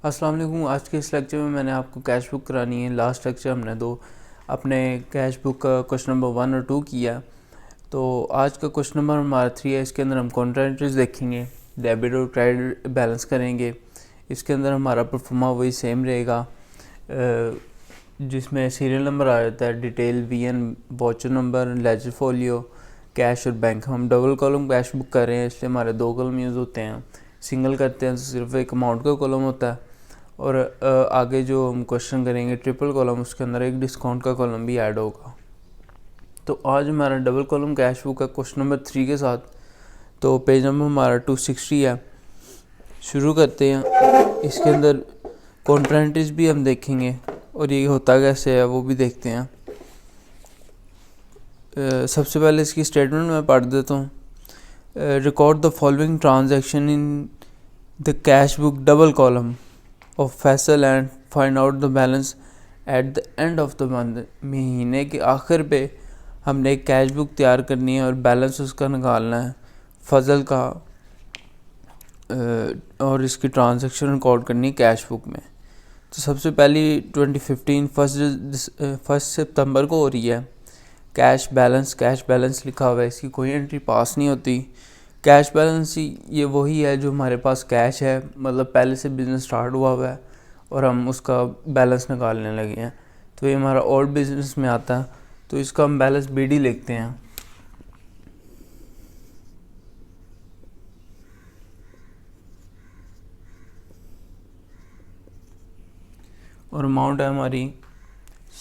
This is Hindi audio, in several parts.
अस्सलाम वालेकुम। आज के इस लेक्चर में मैंने आपको कैश बुक करानी है। लास्ट लेक्चर हमने अपने कैश बुक का क्वेश्चन नंबर 1 और 2 किया। तो आज का क्वेश्चन नंबर हमारा 3 है। इसके अंदर हम कॉन्ट्रा देखेंगे, डेबिट और क्रेडिट बैलेंस करेंगे। इसके अंदर हमारा परफॉर्मा वही सेम रहेगा, जिसमें सीरियल नंबर आ जाता है, detail, VN, voucher number, ledger folio, cash और बैंक। हम डबल कॉलम कैश बुक कर रहे हैं, इसलिए हमारे 2 कॉलम यूज़ होते हैं। सिंगल करते हैं तो सिर्फ एक अमाउंट का कॉलम होता है। और आगे जो हम क्वेश्चन करेंगे ट्रिपल कॉलम, उसके अंदर एक डिस्काउंट का कॉलम भी ऐड होगा। तो आज हमारा डबल कॉलम कैश बुक का क्वेश्चन नंबर 3 के साथ। तो पेज नंबर हमारा 260 है। शुरू करते हैं। इसके अंदर कॉन्ट्रेंटिज भी हम देखेंगे और ये होता कैसे है वो भी देखते हैं। सबसे पहले इसकी स्टेटमेंट मैं पढ़ देता हूँ। Record the following transaction in the cash book double column of Faisal and find out the balance at the end of the month. महीने के आखिर पे हमने एक कैश बुक तैयार करनी है और बैलेंस उसका निकालना है, फजल का, और इसकी ट्रांजैक्शन रिकॉर्ड करनी है कैश बुक में। तो सबसे पहली 2015 फर्स्ट सितंबर को हो रही है। कैश बैलेंस लिखा हुआ है, इसकी कोई एंट्री पास नहीं होती। कैश बैलेंस ये वही है जो हमारे पास कैश है, मतलब पहले से बिज़नेस स्टार्ट हुआ है और हम उसका बैलेंस निकालने लगे हैं। तो ये हमारा ओल्ड बिजनेस में आता है, तो इसका हम बैलेंस BD लिखते हैं। और अमाउंट है हमारी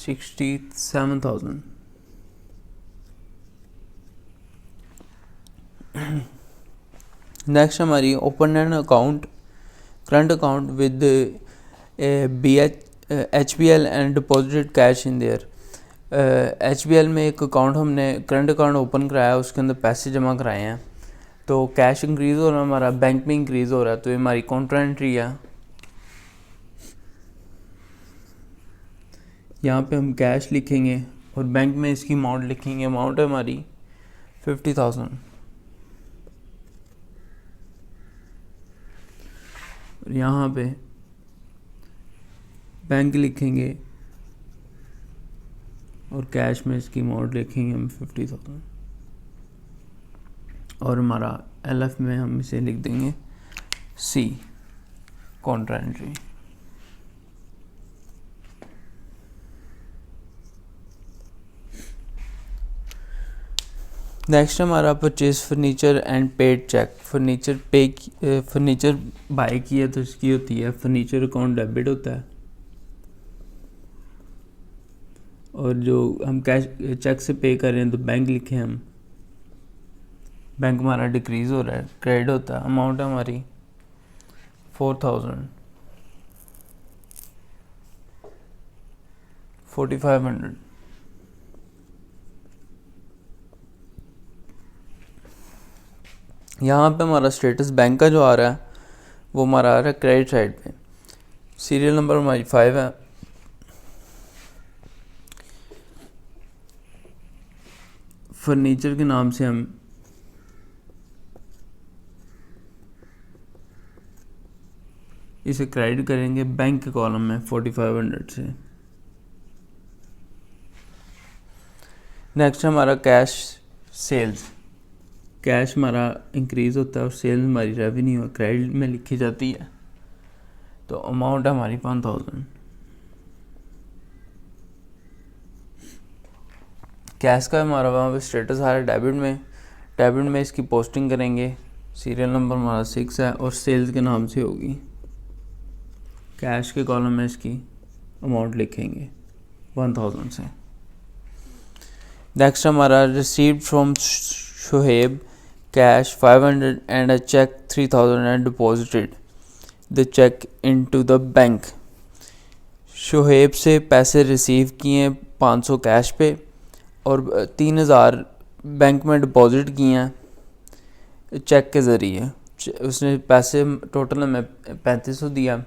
67,000। नेक्स्ट हमारी open an account, current account with HBL and deposited cash in their. HBL में एक अकाउंट हमने करंट अकाउंट ओपन कराया, उसके अंदर पैसे जमा कराए हैं। तो कैश इंक्रीज़ हो रहा है हमारा, बैंक में इंक्रीज़ हो रहा है, तो ये हमारी कॉन्ट्रा एंट्री है। यहाँ पे हम कैश लिखेंगे और बैंक में इसकी अमाउंट लिखेंगे। अमाउंट है हमारी 50,000। और यहाँ पे बैंक लिखेंगे और कैश में इसकी अमाउंट लिखेंगे हम 50,000। और हमारा LF में हम इसे लिख देंगे C, कॉन्ट्रा एंट्री। नेक्स्ट हमारा purchase furniture and paid cheque. Furniture bye किया तो इसकी होती है, फर्नीचर अकाउंट डेबिट होता है। और जो हम कैश चेक से पे कर रहे हैं तो बैंक लिखे हम, बैंक हमारा डिक्रीज़ हो रहा है, क्रेडिट होता है। अमाउंट है हमारी 4,000, 4,500। यहाँ पे हमारा स्टेटस बैंक का जो आ रहा है वो हमारा आ रहा है क्रेडिट साइड पे। सीरियल नंबर हमारी 5 है। फर्नीचर के नाम से हम इसे क्रेडिट करेंगे बैंक के कॉलम में 4,500 से। नेक्स्ट हमारा कैश सेल्स। कैश हमारा इंक्रीज़ होता है और सेल्स हमारी रेवेन्यू क्रेडिट में लिखी जाती है। तो अमाउंट है हमारी 5,000। कैश का हमारा वहाँ पे स्टेटस आ रहा है डेबिट में इसकी पोस्टिंग करेंगे। सीरियल नंबर हमारा 6 है और सेल्स के नाम से होगी। कैश के कॉलम में इसकी अमाउंट लिखेंगे 1,000 से। नेक्स्ट हमारा received from Shoaib cash 500 and a cheque 3,000 and deposited the cheque into the bank. Shoaib से पैसे रिसीव किए 500 कैश पे और 3,000 बैंक में डिपॉजिट किए हैं चेक के ज़रिए। उसने पैसे टोटल हमें 3,500 दिया,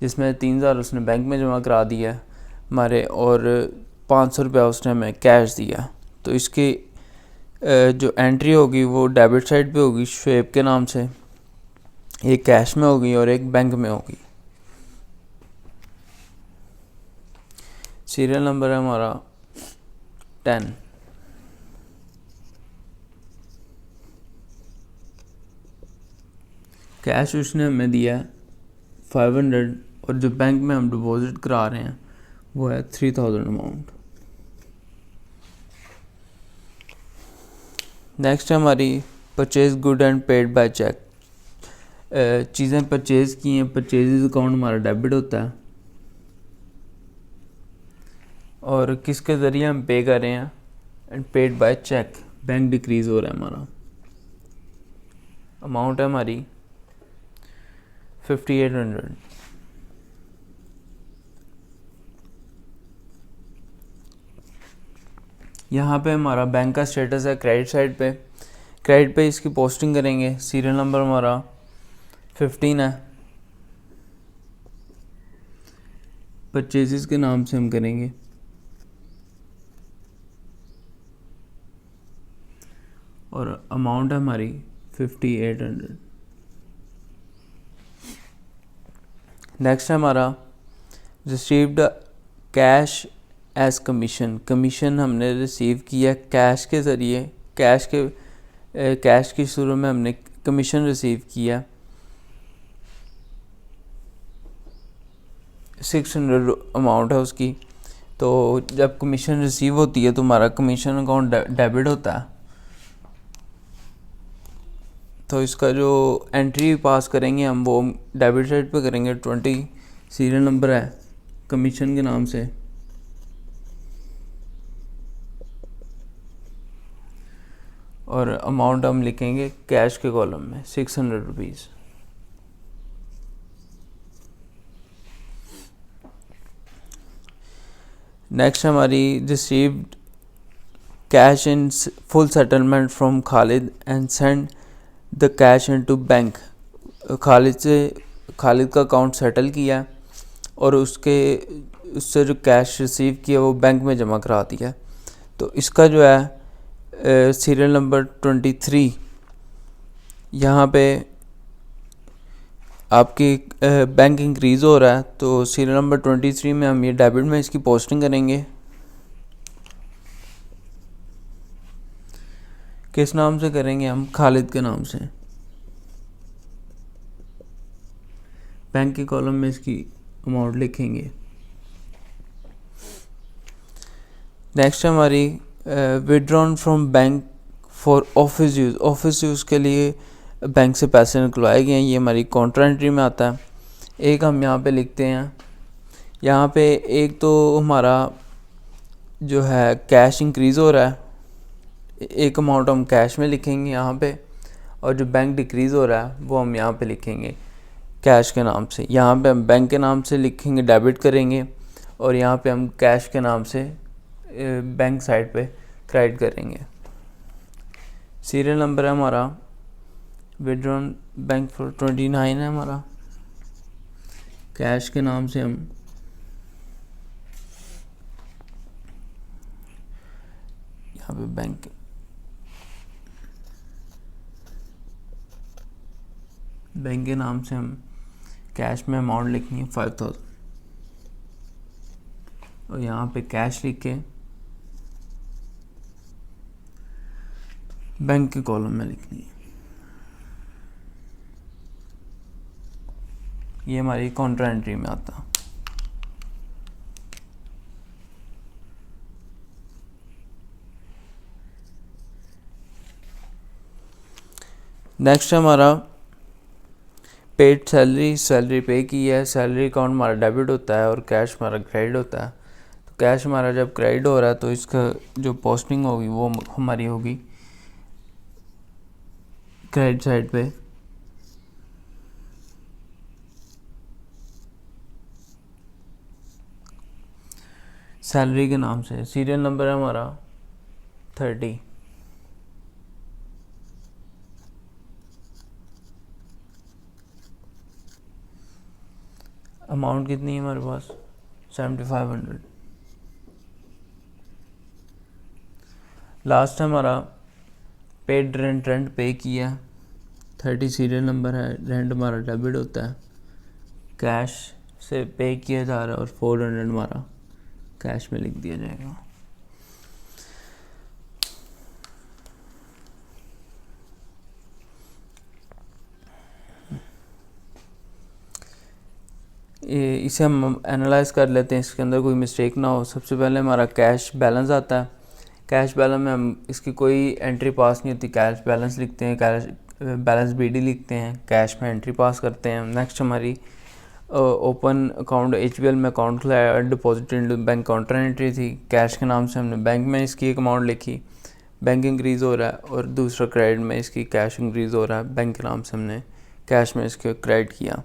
जिसमें 3,000 उसने बैंक में जमा करा दिया हमारे और 500 रुपया उसने हमें कैश दिया। तो इसकी जो एंट्री होगी वो डेबिट साइड पे होगी शोएब के नाम से, एक कैश में होगी और एक बैंक में होगी। सीरियल नंबर है हमारा 10। कैश उसने हमें दिया है 500 और जो बैंक में हम डिपॉजिट करा रहे हैं वो है 3000 अमाउंट। नेक्स्ट है हमारी purchase good and paid by cheque. चीज़ें परचेज़ की हैं, परचेज अकाउंट हमारा डेबिट होता है और किसके ज़रिए हम पे कर रहे हैं, and paid by cheque, bank decrease हो रहा है हमारा। अमाउंट है हमारी 5800। यहाँ पे हमारा बैंक का स्टेटस है क्रेडिट साइड पे। क्रेडिट पे इसकी पोस्टिंग करेंगे। सीरियल नंबर हमारा 15 है। परचेजेस के नाम से हम करेंगे और अमाउंट है हमारी 5800। नेक्स्ट है हमारा received cash as commission. Commission हमने रिसीव किया कैश के ज़रिए, कैश की सूरत में हमने कमीशन रिसीव किया 600 अमाउंट है उसकी। तो जब कमीशन रिसीव होती है तो हमारा कमीशन अकाउंट डेबिट होता है। तो इसका जो एंट्री पास करेंगे हम वो डेबिट साइड पे करेंगे। 20 सीरियल नंबर है कमीशन के नाम से और अमाउंट हम लिखेंगे कैश के कॉलम में 600 रुपीज़। नेक्स्ट हमारी received cash in full settlement from Khalid and send the cash into bank. Khalid का अकाउंट सेटल किया और उससे जो कैश रिसीव किया वो बैंक में जमा करा दिया। तो इसका जो है सीरियल नंबर 23, यहाँ पे आपकी बैंक इंक्रीज़ हो रहा है तो सीरियल नंबर 23 में हम ये डेबिट में इसकी पोस्टिंग करेंगे। किस नाम से करेंगे हम, खालिद के नाम से। बैंक के कॉलम में इसकी अमाउंट लिखेंगे। नेक्स्ट हमारी withdrawn from bank for office use. Office use के लिए बैंक से पैसे निकलवाए गए हैं, ये हमारी काउंटर एंट्री में आता है। एक हम यहाँ पे लिखते हैं। यहाँ पे एक तो हमारा जो है कैश इंक्रीज़ हो रहा है, एक अमाउंट हम कैश में लिखेंगे यहाँ पे, और जो बैंक डिक्रीज़ हो रहा है वो हम यहाँ पे लिखेंगे कैश के नाम से। यहाँ पे हम बैंक के नाम से लिखेंगे, डेबिट करेंगे, और यहाँ पे हम कैश के नाम से बैंक साइड पे क्रेडिट करेंगे। सीरियल नंबर है हमारा विड्रॉन बैंक फॉर 29 है हमारा। कैश के नाम से हम यहाँ पे बैंक के नाम से हम कैश में अमाउंट लिखेंगे 5000 और यहाँ पे कैश लिख के बैंक के कॉलम में लिखनी है। ये हमारी काउंटर एंट्री में आता। नेक्स्ट हमारा पेड सैलरी। सैलरी पे की है, सैलरी अकाउंट हमारा डेबिट होता है और कैश हमारा क्रेडिट होता है। तो कैश हमारा जब क्रेडिट हो रहा है तो इसका जो पोस्टिंग होगी वो हमारी होगी क्रेडिट साइड पे। सैलरी के नाम से। सीरियल नंबर है हमारा 30। अमाउंट कितनी है हमारे पास, 7500। लास्ट हमारा पेड रेंट पे किया 30 सीरियल नंबर है। रेंट हमारा डेबिट होता है, कैश से पे किया जा रहा है और 400 हमारा कैश में लिख दिया जाएगा। इसे हम एनालाइज कर लेते हैं, इसके अंदर कोई मिस्टेक ना हो। सबसे पहले हमारा कैश बैलेंस आता है। कैश बैलेंस में हम इसकी कोई एंट्री पास नहीं होती, कैश बैलेंस लिखते हैं, कैश बैलेंस BD लिखते हैं, कैश में एंट्री पास करते हैं। नेक्स्ट हमारी ओपन अकाउंट HBL में अकाउंट खुलाया, deposit into bank counter entry थी। कैश के नाम से हमने बैंक में इसकी एक अमाउंट लिखी, बैंक इंक्रीज़ हो रहा है, और दूसरा क्रेडिट में इसकी कैश इंक्रीज़ हो रहा है, बैंक के नाम से हमने कैश में इसके क्रेडिट किया।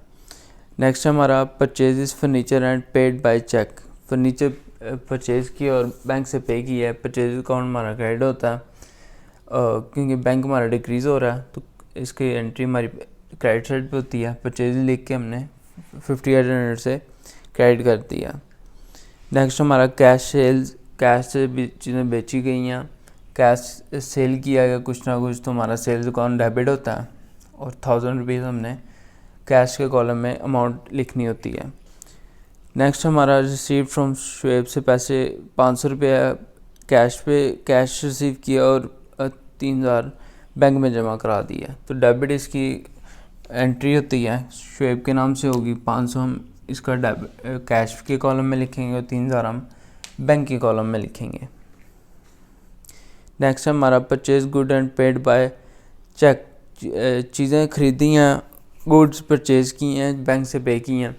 नेक्स्ट हमारा purchases furniture and paid by cheque. Furniture purchase किया और बैंक से पे किया है, परचेज अकाउंट हमारा क्रेडिट होता है, क्योंकि बैंक हमारा डिक्रीज़ हो रहा है तो इसकी एंट्री हमारी क्रेडिट साइड पे होती है। परचेज लिख के हमने 5800 से क्रेडिट कर दिया। नेक्स्ट हमारा कैश सेल्स, कैश से चीज़ें बेची गई हैं, कैश सेल किया गया कुछ ना कुछ, तो हमारा सेल्स अकाउंट डेबिट होता है, और 1000 रुपीज़ हमने कैश के कॉलम में अमाउंट लिखनी होती है। नेक्स्ट हमारा रिसीव फ्रॉम शुएब से पैसे 500 रुपये कैश रिसीव किया और 3000 बैंक में जमा करा दिया, तो डेबिट इसकी एंट्री होती है, शुएब के नाम से होगी। 500 हम इसका कैश के कॉलम में लिखेंगे और 3000 हम बैंक के कॉलम में लिखेंगे। नेक्स्ट हमारा purchase good and paid by cheque. चीज़ें खरीदी हैं, गुड्स परचेज़ की हैं, बैंक से पे की हैं,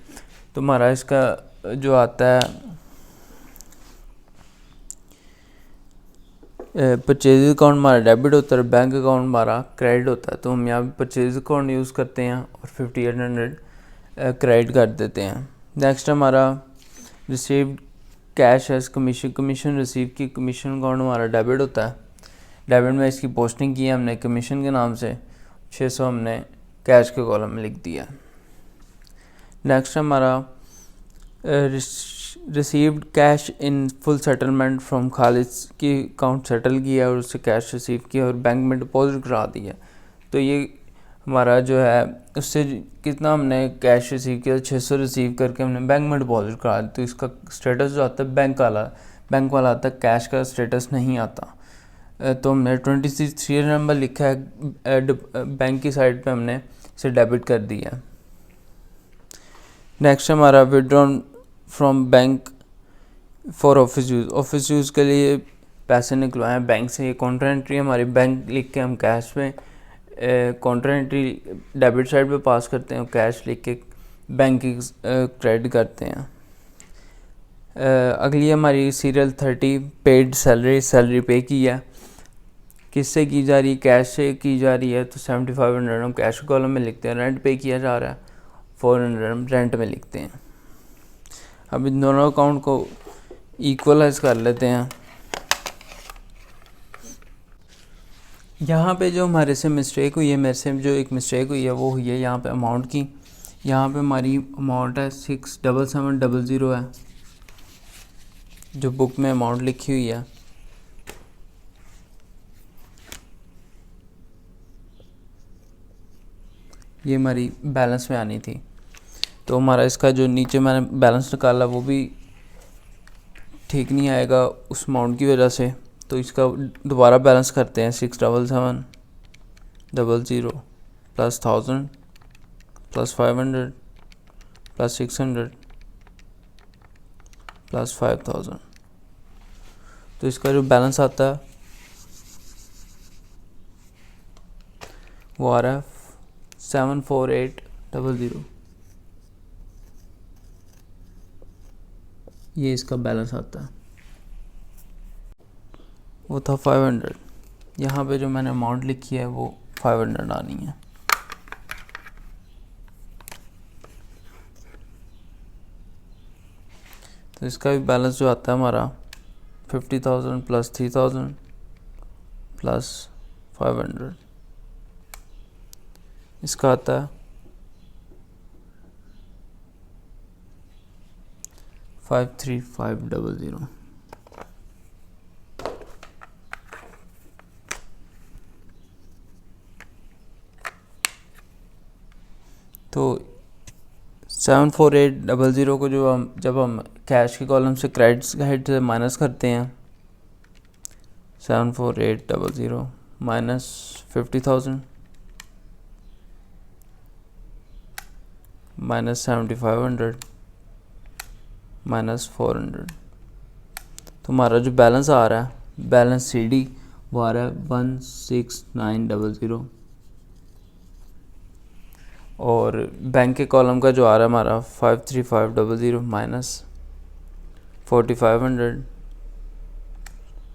तो हमारा इसका जो आता है परचेज अकाउंट हमारा डेबिट होता है, बैंक अकाउंट हमारा क्रेडिट होता है, तो हम यहाँ परचेज अकाउंट यूज़ करते हैं और 5800 क्रेडिट कर देते हैं। नेक्स्ट हमारा received cash as commission receive की, कमीशन अकाउंट हमारा डेबिट होता है, डेबिट में इसकी पोस्टिंग की है हमने कमीशन के नाम से, 600 हमने कैश के कॉलम में लिख दिया। नेक्स्ट हमारा received cash in full settlement from Khalid की अकाउंट सेटल किया और उससे कैश रिसीव किया और बैंक में डिपॉजिट करा दिया, तो ये हमारा जो है उससे कितना हमने कैश रिसीव किया, 600 रिसीव करके हमने बैंक में डिपॉजिट करा दिया, तो इसका स्टेटस जो आता है बैंक वाला आता है, कैश का स्टेटस नहीं आता। तो हमने 23 नंबर लिखा है, बैंक की साइड पे हमने इसे डेबिट कर दिया। नेक्स्ट हमारा withdrawn from bank for office use के लिए पैसे निकलवाए बैंक से, ये काउंटर एंट्री हमारी बैंक लिख के हम कैश में काउंटर एंट्री डेबिट साइड पे पास करते हैं, कैश लिख के बैंक की क्रेडिट करते हैं। अगली हमारी सीरियल 30 पेड सैलरी पे की है, किससे की जा रही है, कैश से की जा रही है, तो 7500 हम कैश कॉलम में लिखते हैं। रेंट पे किया जा रहा है, 400 हम रेंट में लिखते हैं। अब इन दोनों अकाउंट को इक्वलाइज कर लेते हैं। यहाँ पे जो हमारे से मिस्टेक हुई है, मेरे से जो एक मिस्टेक हुई है वो हुई है यहाँ पे अमाउंट की। यहाँ पे हमारी अमाउंट है 67700 है, जो बुक में अमाउंट लिखी हुई है। ये हमारी बैलेंस में आनी थी, तो हमारा इसका जो नीचे मैंने बैलेंस निकाला वो भी ठीक नहीं आएगा उस अमाउंट की वजह से, तो इसका दोबारा बैलेंस करते हैं। 67700 प्लस 1000 प्लस 500 प्लस 600 प्लस 5000, तो इसका जो बैलेंस आता है वो आ रहा है 74800। ये इसका बैलेंस आता है, वो था 500। यहाँ पे जो मैंने अमाउंट लिखी है वो 500 आनी है। तो इसका भी बैलेंस जो आता है हमारा 50,000 प्लस 3,000 प्लस 500, इसका आता है 53500। तो 74800 को जब हम कैश के कॉलम से क्रेडिट साइड से माइनस करते हैं, 74800 माइनस 50,000 माइनस 7500 माइनस 400, तो हमारा जो बैलेंस आ रहा है, बैलेंस CD वो आ रहा है 16900, और बैंक के कॉलम का जो आ रहा है हमारा 53500 माइनस 4500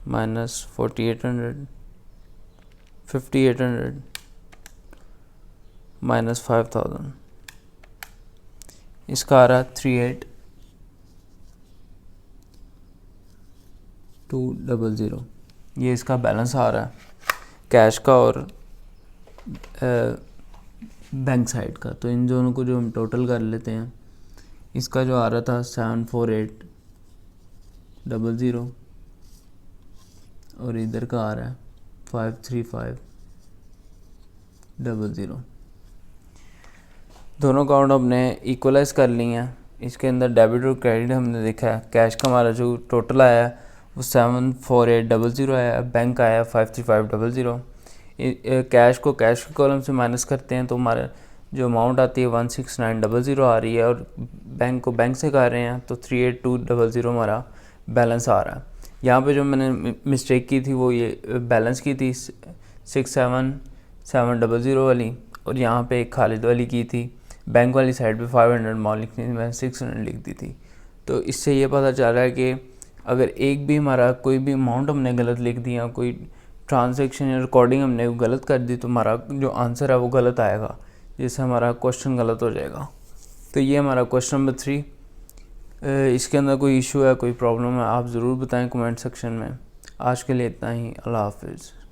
माइनस 4800 5800 माइनस 5000, इसका आ रहा है 38200। ये इसका बैलेंस आ रहा है कैश का और बैंक साइड का। तो इन दोनों को जो हम टोटल कर लेते हैं, इसका जो आ रहा था 74800 और इधर का आ रहा है 53500। दोनों अकाउंट हमने इक्वलाइज कर लिए हैं। इसके अंदर डेबिट और क्रेडिट हमने देखा है। कैश का हमारा जो टोटल आया है वो 74800 आया, बैंक आया 53500। कैश को कैश के कॉलम से माइनस करते हैं तो हमारा जो अमाउंट आती है 16900 आ रही है, और बैंक को बैंक से कर रहे हैं तो 38200 हमारा बैलेंस आ रहा है। यहाँ पे जो मैंने मिस्टेक की थी वो ये बैलेंस की थी 67700 वाली, और यहाँ पे एक खालिद वाली की थी। बैंक वाली साइड पे 500 अमाउंट लिखनी थी, मैंने 600 लिख दी थी। तो इससे ये पता चल रहा है कि अगर एक भी हमारा कोई भी अमाउंट हमने गलत लिख दिया, कोई ट्रांजैक्शन या रिकॉर्डिंग हमने गलत कर दी, तो हमारा जो आंसर है वो गलत आएगा, जिससे हमारा क्वेश्चन गलत हो जाएगा। तो ये हमारा क्वेश्चन नंबर 3। इसके अंदर कोई इशू है, कोई प्रॉब्लम है, आप ज़रूर बताएं कमेंट सेक्शन में। आज के लिए इतना ही। अल्लाह हाफिज़।